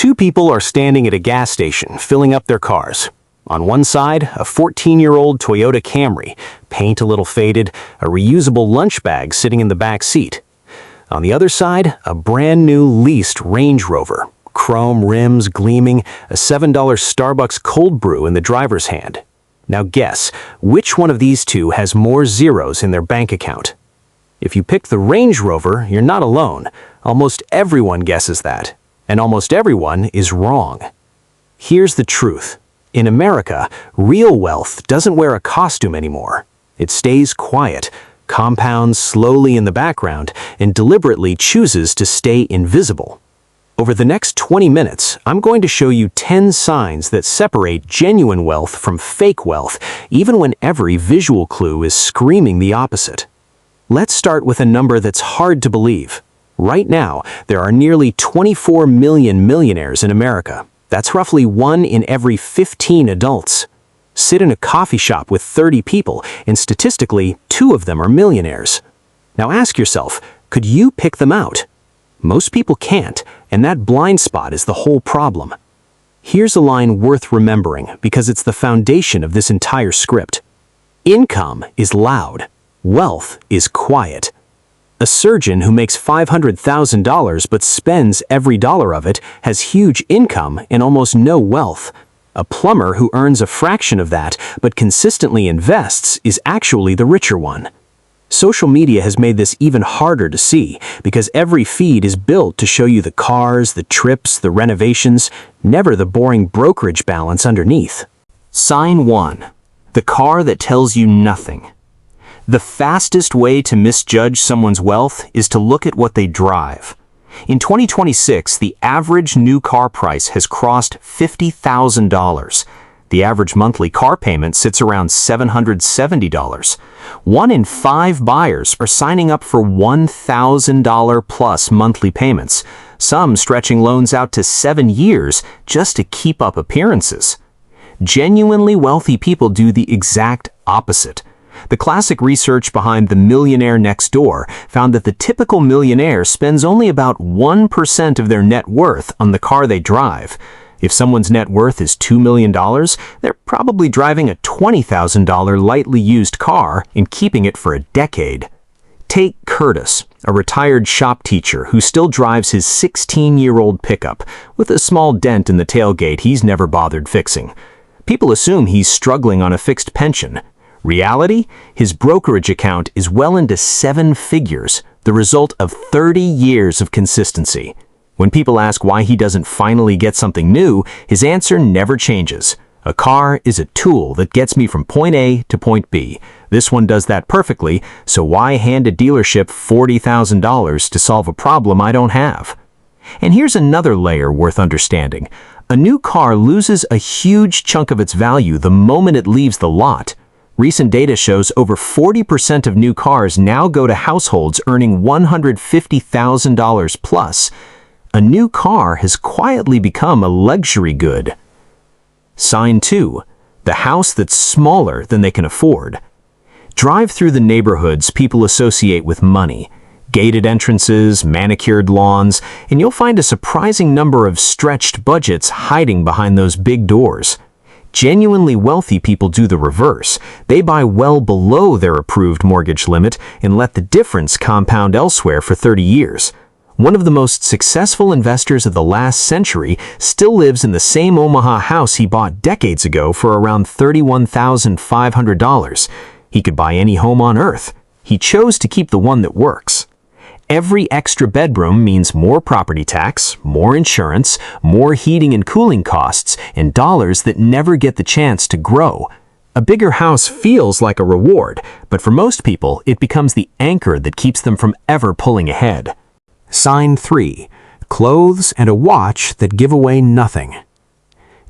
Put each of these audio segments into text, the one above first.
Two people are standing at a gas station, filling up their cars. On one side, a 14-year-old Toyota Camry, paint a little faded, a reusable lunch bag sitting in the back seat. On the other side, a brand new leased Range Rover, chrome rims gleaming, a $7 Starbucks cold brew in the driver's hand. Now guess, which one of these two has more zeros in their bank account? If you pick the Range Rover, you're not alone. Almost everyone guesses that, and almost everyone is wrong. Here's the truth. In America, real wealth doesn't wear a costume anymore. It stays quiet, compounds slowly in the background, and deliberately chooses to stay invisible. Over the next 20 minutes, I'm going to show you 10 signs that separate genuine wealth from fake wealth, even when every visual clue is screaming the opposite. Let's start with a number that's hard to believe. Right now, there are nearly 24 million millionaires in America. That's roughly 1 in every 15 adults. Sit in a coffee shop with 30 people, and statistically, 2 of them are millionaires. Now ask yourself, could you pick them out? Most people can't, and that blind spot is the whole problem. Here's a line worth remembering because it's the foundation of this entire script. Income is loud. Wealth is quiet. A surgeon who makes $500,000 but spends every dollar of it has huge income and almost no wealth. A plumber who earns a fraction of that but consistently invests is actually the richer one. Social media has made this even harder to see because every feed is built to show you the cars, the trips, the renovations, never the boring brokerage balance underneath. Sign 1. The car that tells you nothing. The fastest way to misjudge someone's wealth is to look at what they drive. In 2026, the average new car price has crossed $50,000. The average monthly car payment sits around $770. 1 in 5 buyers are signing up for $1,000 plus monthly payments, some stretching loans out to 7 years just to keep up appearances. Genuinely wealthy people do the exact opposite. The classic research behind The Millionaire Next Door found that the typical millionaire spends only about 1% of their net worth on the car they drive. If someone's net worth is $2 million, they're probably driving a $20,000 lightly used car and keeping it for a decade. Take Curtis, a retired shop teacher who still drives his 16-year-old pickup with a small dent in the tailgate he's never bothered fixing. People assume he's struggling on a fixed pension. Reality? His brokerage account is well into 7 figures, the result of 30 years of consistency. When people ask why he doesn't finally get something new, his answer never changes. A car is a tool that gets me from point A to point B. This one does that perfectly, so why hand a dealership $40,000 to solve a problem I don't have? And here's another layer worth understanding. A new car loses a huge chunk of its value the moment it leaves the lot. Recent data shows over 40% of new cars now go to households earning $150,000 plus. A new car has quietly become a luxury good. Sign 2. The house that's smaller than they can afford. Drive through the neighborhoods people associate with money. Gated entrances, manicured lawns, and you'll find a surprising number of stretched budgets hiding behind those big doors. Genuinely wealthy people do the reverse. They buy well below their approved mortgage limit and let the difference compound elsewhere for 30 years. One of the most successful investors of the last century still lives in the same Omaha house he bought decades ago for around $31,500. He could buy any home on earth. He chose to keep the one that works. Every extra bedroom means more property tax, more insurance, more heating and cooling costs, and dollars that never get the chance to grow. A bigger house feels like a reward, but for most people, it becomes the anchor that keeps them from ever pulling ahead. Sign 3. Clothes and a watch that give away nothing.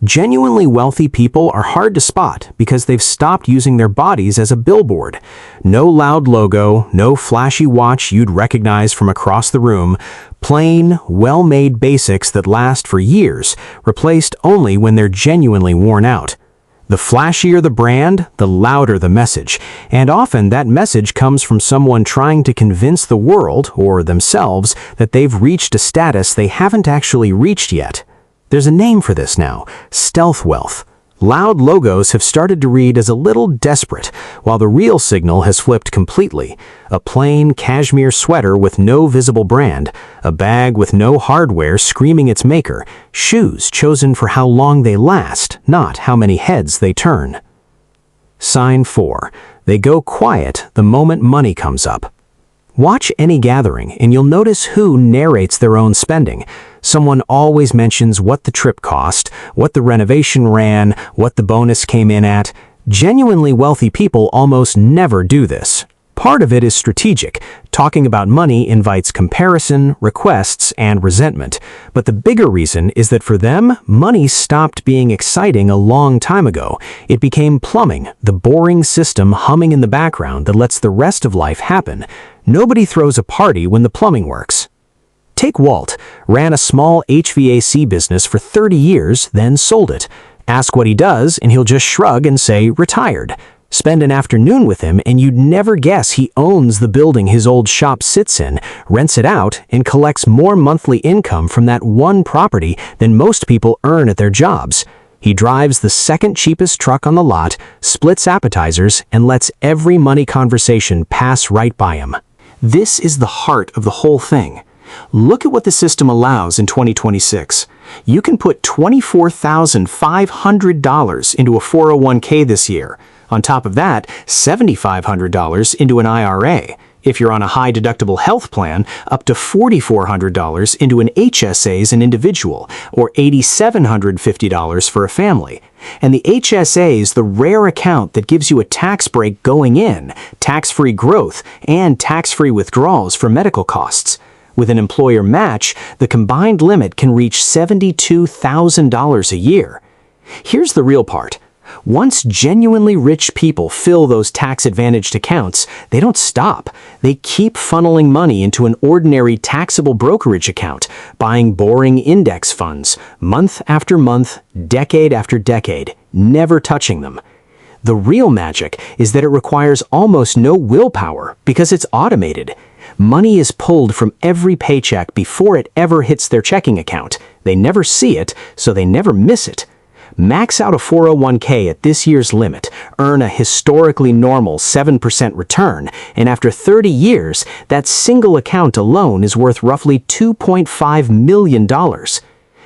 Genuinely wealthy people are hard to spot because they've stopped using their bodies as a billboard. No loud logo, no flashy watch you'd recognize from across the room, plain, well-made basics that last for years, replaced only when they're genuinely worn out. The flashier the brand, the louder the message, and often that message comes from someone trying to convince the world, or themselves, that they've reached a status they haven't actually reached yet. There's a name for this now: stealth wealth. Loud logos have started to read as a little desperate, while the real signal has flipped completely. A plain cashmere sweater with no visible brand, a bag with no hardware screaming its maker, shoes chosen for how long they last, not how many heads they turn. Sign 4. They go quiet the moment money comes up. Watch any gathering and you'll notice who narrates their own spending. Someone always mentions what the trip cost, what the renovation ran, what the bonus came in at. Genuinely wealthy people almost never do this. Part of it is strategic. Talking about money invites comparison, requests, and resentment. But the bigger reason is that for them, money stopped being exciting a long time ago. It became plumbing, the boring system humming in the background that lets the rest of life happen. Nobody throws a party when the plumbing works. Take Walt, ran a small HVAC business for 30 years, then sold it. Ask what he does, and he'll just shrug and say, retired. Spend an afternoon with him, and you'd never guess he owns the building his old shop sits in, rents it out, and collects more monthly income from that one property than most people earn at their jobs. He drives the second cheapest truck on the lot, splits appetizers, and lets every money conversation pass right by him. This is the heart of the whole thing. Look at what the system allows in 2026. You can put $24,500 into a 401k this year. On top of that, $7,500 into an IRA. If you're on a high-deductible health plan, up to $4,400 into an HSA as an individual, or $8,750 for a family. And the HSA is the rare account that gives you a tax break going in, tax-free growth, and tax-free withdrawals for medical costs. With an employer match, the combined limit can reach $72,000 a year. Here's the real part. Once genuinely rich people fill those tax-advantaged accounts, they don't stop. They keep funneling money into an ordinary taxable brokerage account, buying boring index funds, month after month, decade after decade, never touching them. The real magic is that it requires almost no willpower because it's automated. Money is pulled from every paycheck before it ever hits their checking account. They never see it, so they never miss it. Max out a 401k at this year's limit, earn a historically normal 7% return, and after 30 years, that single account alone is worth roughly $2.5 million.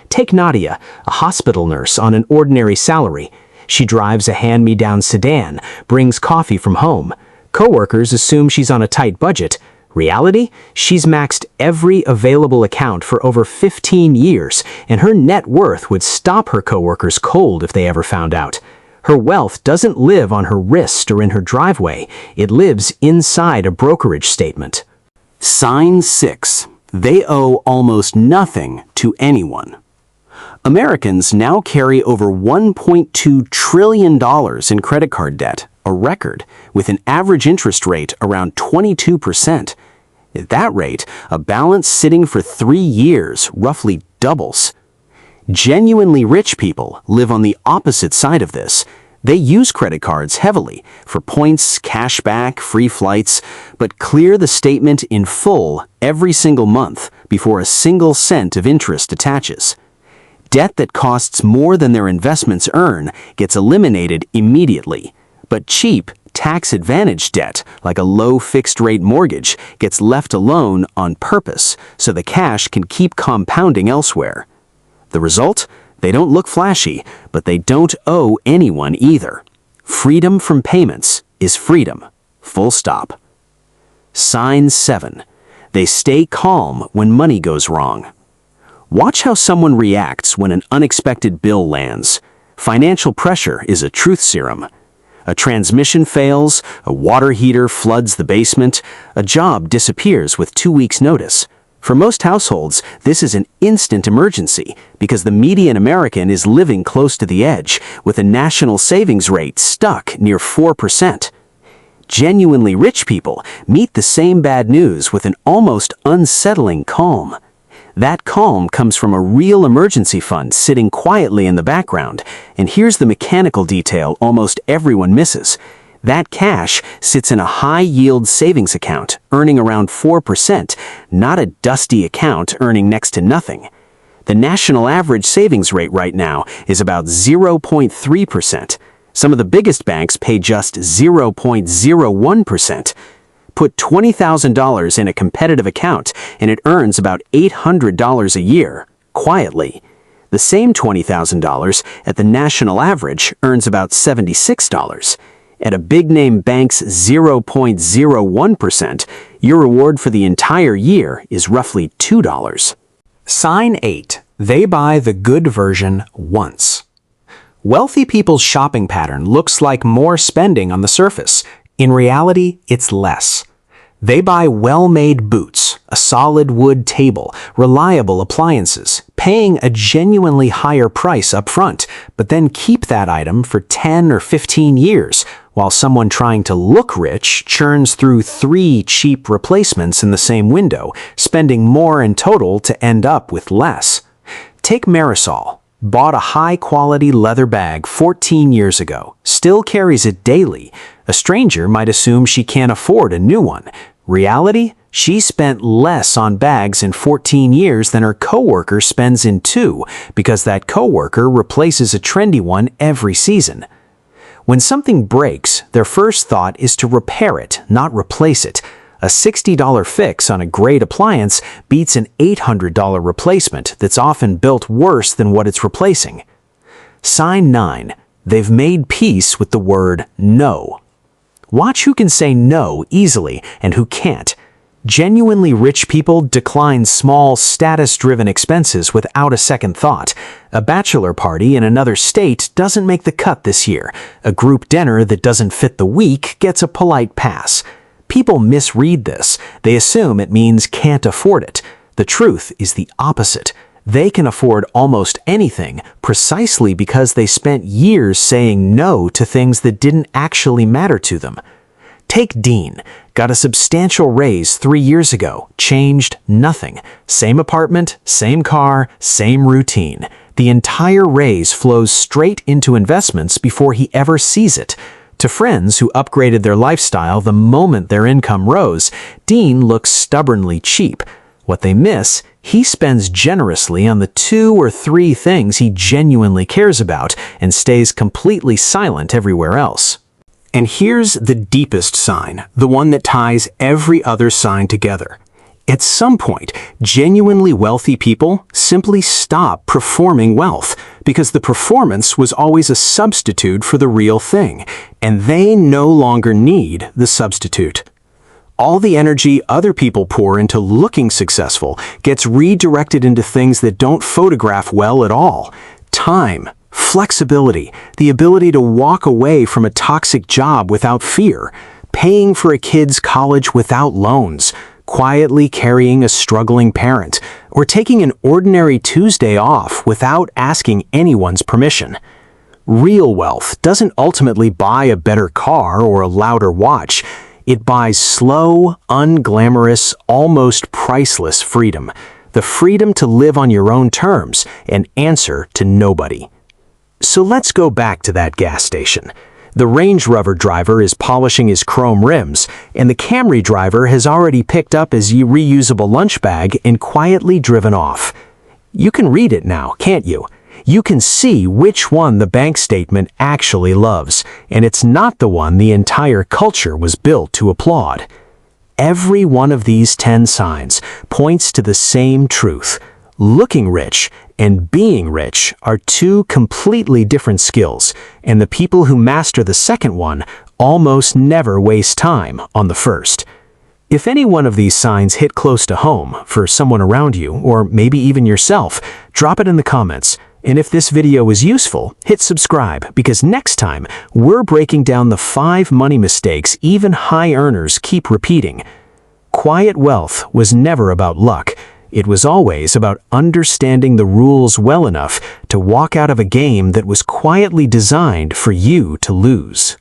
Take Nadia, a hospital nurse on an ordinary salary. She drives a hand-me-down sedan, brings coffee from home. Coworkers assume she's on a tight budget. Reality? She's maxed every available account for over 15 years, and her net worth would stop her coworkers cold if they ever found out. Her wealth doesn't live on her wrist or in her driveway. It lives inside a brokerage statement. Sign 6. They owe almost nothing to anyone. Americans now carry over $1.2 trillion in credit card debt, a record, with an average interest rate around 22%. At that rate, a balance sitting for 3 years roughly doubles. Genuinely rich people live on the opposite side of this. They use credit cards heavily for points, cashback, free flights, but clear the statement in full every single month before a single cent of interest attaches. Debt that costs more than their investments earn gets eliminated immediately. But cheap, tax-advantaged debt, like a low fixed-rate mortgage, gets left alone on purpose so the cash can keep compounding elsewhere. The result? They don't look flashy, but they don't owe anyone either. Freedom from payments is freedom. Full stop. Sign 7. They stay calm when money goes wrong. Watch how someone reacts when an unexpected bill lands. Financial pressure is a truth serum. A transmission fails, a water heater floods the basement, a job disappears with 2 weeks' notice. For most households, this is an instant emergency because the median American is living close to the edge, with a national savings rate stuck near 4%. Genuinely rich people meet the same bad news with an almost unsettling calm. That calm comes from a real emergency fund sitting quietly in the background, and here's the mechanical detail almost everyone misses. That cash sits in a high-yield savings account, earning around 4%, not a dusty account earning next to nothing. The national average savings rate right now is about 0.3%. Some of the biggest banks pay just 0.01%. Put $20,000 in a competitive account and it earns about $800 a year, quietly. The same $20,000 at the national average earns about $76. At a big-name bank's 0.01%, your reward for the entire year is roughly $2. Sign 8. They buy the good version once. Wealthy people's shopping pattern looks like more spending on the surface. In reality, it's less. They buy well-made boots, a solid wood table, reliable appliances, paying a genuinely higher price up front, but then keep that item for 10 or 15 years, while someone trying to look rich churns through 3 cheap replacements in the same window, spending more in total to end up with less. Take Marisol. Bought a high-quality leather bag 14 years ago, still carries it daily. A stranger might assume she can't afford a new one. Reality? She spent less on bags in 14 years than her coworker spends in 2, because that coworker replaces a trendy one every season. When something breaks, their first thought is to repair it, not replace it. A $60 fix on a great appliance beats an $800 replacement that's often built worse than what it's replacing. Sign 9. They've made peace with the word no. Watch who can say no easily and who can't. Genuinely rich people decline small, status-driven expenses without a second thought. A bachelor party in another state doesn't make the cut this year. A group dinner that doesn't fit the week gets a polite pass. People misread this. They assume it means can't afford it. The truth is the opposite. They can afford almost anything precisely because they spent years saying no to things that didn't actually matter to them. Take Dean. Got a substantial raise 3 years ago. Changed nothing. Same apartment, same car, same routine. The entire raise flows straight into investments before he ever sees it. To friends who upgraded their lifestyle the moment their income rose, Dean looks stubbornly cheap. What they miss, he spends generously on the 2 or 3 things he genuinely cares about and stays completely silent everywhere else. And here's the deepest sign, the one that ties every other sign together. At some point, genuinely wealthy people simply stop performing wealth because the performance was always a substitute for the real thing, and they no longer need the substitute. All the energy other people pour into looking successful gets redirected into things that don't photograph well at all. Time, flexibility, the ability to walk away from a toxic job without fear, paying for a kid's college without loans, quietly carrying a struggling parent, or taking an ordinary Tuesday off without asking anyone's permission. Real wealth doesn't ultimately buy a better car or a louder watch. It buys slow, unglamorous, almost priceless freedom. The freedom to live on your own terms and answer to nobody. So let's go back to that gas station. The Range Rover driver is polishing his chrome rims, and the Camry driver has already picked up his reusable lunch bag and quietly driven off. You can read it now, can't you? You can see which one the bank statement actually loves, and it's not the one the entire culture was built to applaud. Every one of these 10 signs points to the same truth. Looking rich and being rich are 2 completely different skills, and the people who master the second one almost never waste time on the first. If any one of these signs hit close to home for someone around you, or maybe even yourself, drop it in the comments. And if this video was useful, hit subscribe, because next time we're breaking down the 5 money mistakes even high earners keep repeating. Quiet wealth was never about luck. It was always about understanding the rules well enough to walk out of a game that was quietly designed for you to lose.